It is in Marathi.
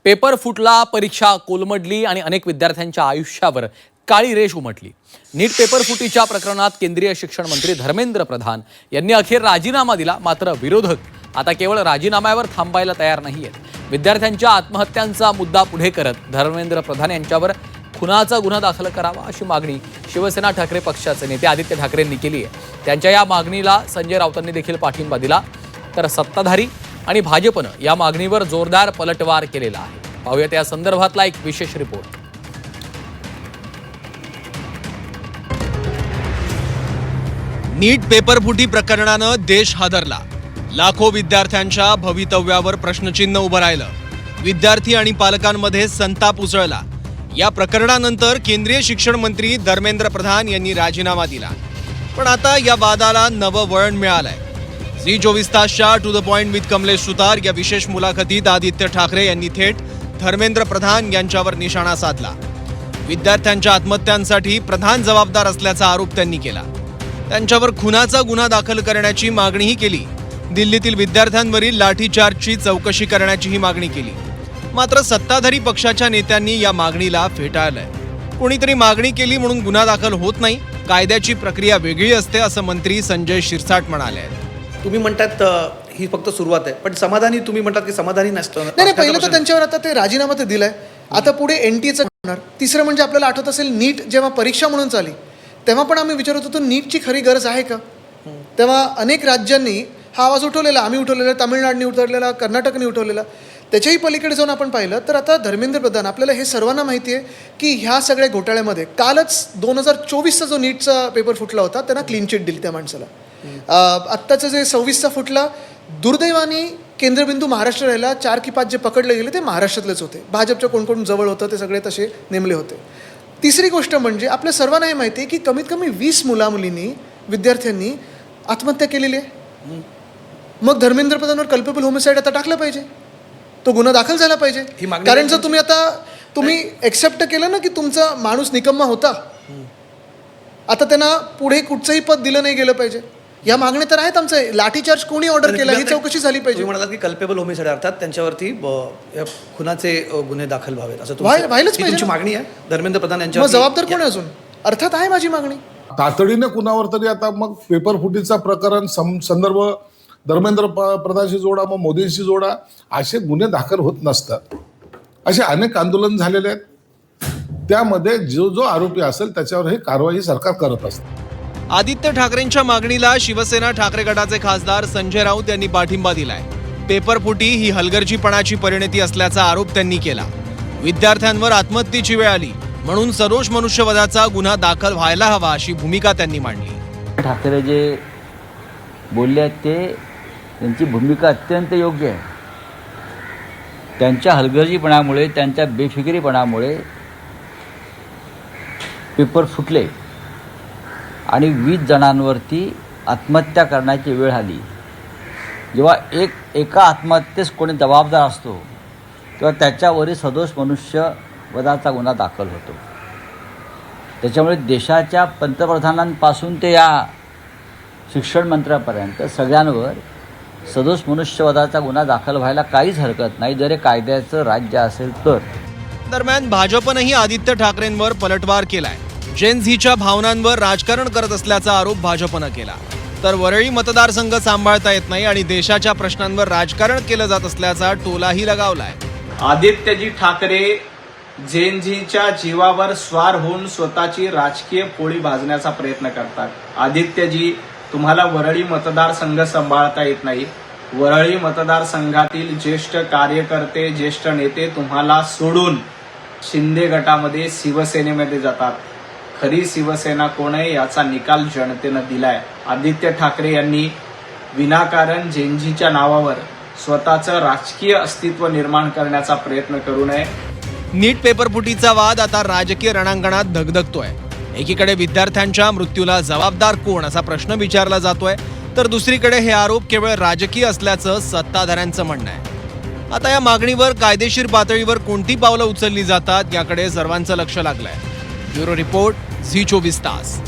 पेपर फुटला, परीक्षा कोलमडली आणि अनेक विद्यार्थ्यांच्या आयुष्यावर काळी रेष उमटली। नीट पेपर फुटीच्या प्रकरणात केंद्रीय शिक्षण मंत्री धर्मेंद्र प्रधान यांनी अखेर राजीनामा दिला। मात्र विरोधक आता केवळ राजीनाम्यावर थांबायला तयार नाहीयेत। विद्यार्थ्यांच्या आत्महत्यांचा मुद्दा पुढे करत धर्मेंद्र प्रधान यांच्यावर खुनाचा गुन्हा दाखल करावा अशी मागणी शिवसेना ठाकरे पक्षाचे नेते आदित्य ठाकरेंनी केली आहे। त्यांच्या या मागणीला संजय राऊतांनी देखील पाठिंबा दिला, तर सत्ताधारी आणि भाजपनं या मागणीवर जोरदार पलटवार केलेला आहे। पाहूयात या संदर्भातला एक विशेष रिपोर्ट। नीट पेपरफुटी प्रकरणानं देश हादरला। लाखो विद्यार्थ्यांच्या भवितव्यावर प्रश्नचिन्ह उभं राहिलं। विद्यार्थी आणि पालकांमध्ये संताप उसळला। या प्रकरणानंतर केंद्रीय शिक्षण मंत्री धर्मेंद्र प्रधान यांनी राजीनामा दिला। पण आता या वादाला नवं वळण मिळालंय। झी 24 तासच्या to the point with Kamlesh Sutar या विशेष मुलाखतीत आदित्य ठाकरे यांनी थेट धर्मेंद्र प्रधान यांच्यावर निशाणा साधला। विद्यार्थ्यांच्या आत्महत्यांसाठी प्रधान जबाबदार असल्याचा आरोप त्यांनी केला। त्यांच्यावर खुनाचा गुन्हा दाखल करण्याची मागणीही केली। दिल्लीतील विद्यार्थ्यांवरील लाठीचार्जची चौकशी करण्याचीही मागणी केली। मात्र सत्ताधारी पक्षाच्या नेत्यांनी या मागणीला फेटाळलंय। कोणीतरी मागणी केली म्हणून गुन्हा दाखल होत नाही, कायद्याची प्रक्रिया वेगळी असते असं मंत्री संजय शिरसाट म्हणाले। तुम्ही म्हणतात ही फक्त सुरुवात आहे, पण समाधानी तुम्ही म्हणतात की समाधानी नसतं। नाही, पहिलं तर त्यांच्यावर आता ते राजीनामा तर दिलाय। आता पुढे एनटीएचं होणार। तिसरं म्हणजे आपल्याला आठवत असेल नीट जेव्हा परीक्षा म्हणून चाली तेव्हा पण आम्ही विचारत होतो नीटची खरी गरज आहे का। तेव्हा अनेक राज्यांनी हा आवाज उठवलेला, आम्ही उठवलेला, तामिळनाडूने उठवलेला, कर्नाटकने उठवलेला। त्याच्याही पलीकडे जाऊन आपण पाहिलं तर आता धर्मेंद्र प्रधान, आपल्याला हे सर्वांना माहिती आहे की ह्या सगळ्या घोटाळ्यामध्ये कालच 2024चा जो नीटचा पेपर फुटला होता त्यांना क्लीन चिट दिली त्या माणसाला। आत्ताचं जे 26चा फुटला, दुर्दैवाने केंद्रबिंदू महाराष्ट्र राहिला। 4 की 5 जे पकडले गेले ते महाराष्ट्रातलेच होते। भाजपच्या कोण कोण जवळ होतं ते सगळे तसे नेमले होते। तिसरी गोष्ट म्हणजे आपल्या सर्वांना हे माहिती आहे की कमीत कमी 20 मुलामुलींनी, विद्यार्थ्यांनी आत्महत्या केलेली आहे। मग धर्मेंद्र प्रधानवर कल्पेबल होमिसाइड आता टाकलं पाहिजे, तो गुन्हा दाखल झाला पाहिजे। कारण जर तुम्ही एक्सेप्ट केलं ना की तुमचा माणूस निकम्मा होता, आता त्यांना पुढे कुठचंही पद दिलं नाही गेलं पाहिजे। या मागण्या तर आहेत आमचं। लाठीचार्ज कोणी ऑर्डर केला ही चौकशी झाली पाहिजे। तुम्ही म्हणालात की कल्पेबल होमिसाइड अर्थात त्यांच्यावरती खुनाचे गुन्हे दाखल व्हावेत असं व्हायलाच पाहिजे। तुमची मागणी आहे धर्मेंद्र प्रधान यांच्यावर। जबाबदार कोण अजून? अर्थात आहे माझी मागणी। तातडीने कुणावर तरी आता मग पेपर फुटीचा प्रकरण संदर्भ धर्मेंद्र प्रधानशी जोडा, मग मोदींशी जोडा, असे गुन्हे दाखल होत नसतात। असे अनेक आंदोलन झालेले आहेत, त्यामध्ये जो आरोपी असेल त्याच्यावर ही कारवाई सरकार करत असते। आदित्य ठाकरेंच्या मागणीला शिवसेना ठाकरे गटाचे खासदार संजय राऊत यांनी पाठिंबा दिलाय। पेपरफुटी ही हलगर्जीपणाची परिणती असल्याचा आरोप त्यांनी केला। विद्यार्थ्यांवर आत्महत्येची वेळ आली म्हणून सदोष मनुष्यवधाचा गुन्हा दाखल व्हायला हवा अशी भूमिका त्यांनी मांडली। ठाकरे जे बोलले आहेत ते त्यांची भूमिका अत्यंत योग्य आहे। त्यांच्या हलगर्जीपणामुळे, त्यांच्या बेफिकिरीपणामुळे पेपर फुटले आणि 20 जणांवरती आत्महत्या करण्याची वेळ आली। जेव्हा एका आत्महत्येस कोणी जबाबदार असतो तेव्हा त्याच्यावरील सदोष मनुष्यवधाचा गुन्हा दाखल होतो। त्याच्यामुळे देशाच्या पंतप्रधानांपासून ते या शिक्षण मंत्र्यापर्यंत सगळ्यांवर सदोष मनुष्यवधाचा गुन्हा दाखल व्हायला काहीच हरकत नाही, जर कायद्याचं राज्य असेल तर। दरम्यान भाजपनंही आदित्य ठाकरेंवर पलटवार केलाय। जेन झीच्या भावनांवर राजकारण करत असल्याचा आरोप भाजपनं केला। तर वरळी मतदारसंघ सांभाळता येत नाही आणि देशाच्या प्रश्नांवर राजकारण केलं जात असल्याचा टोलाही लगावलाय। आदित्यजी ठाकरे जेन झीच्या जीवावर स्वार होऊन स्वतःची राजकीय पोळी भाजण्याचा प्रयत्न करतात। आदित्यजी, तुम्हाला वरळी मतदारसंघ सांभाळता येत नाही। वरळी मतदारसंघातील ज्येष्ठ कार्यकर्ते, ज्येष्ठ नेते तुम्हाला सोडून शिंदे गटामध्ये शिवसेनेमध्ये जातात। खरी शिवसेना कोण आहे याचा निकाल जनतेनं दिलाय। आदित्य ठाकरे यांनी विनाकारण जेनजीच्या नावावर स्वतःचं राजकीय अस्तित्व निर्माण करण्याचा प्रयत्न करू नये। नीट पेपरफुटीचा वाद आता राजकीय रणांगणात धगधगतोय। एकीकडे विद्यार्थ्यांच्या मृत्यूला जबाबदार कोण असा प्रश्न विचारला जातोय, तर दुसरीकडे हे आरोप केवळ राजकीय असल्याचं सत्ताधाऱ्यांचं म्हणणं आहे। आता या मागणीवर कायदेशीर पातळीवर कोणती पावलं उचलली जातात याकडे सर्वांचं लक्ष लागलंय। ब्युरो रिपोर्ट, झी 24 तास।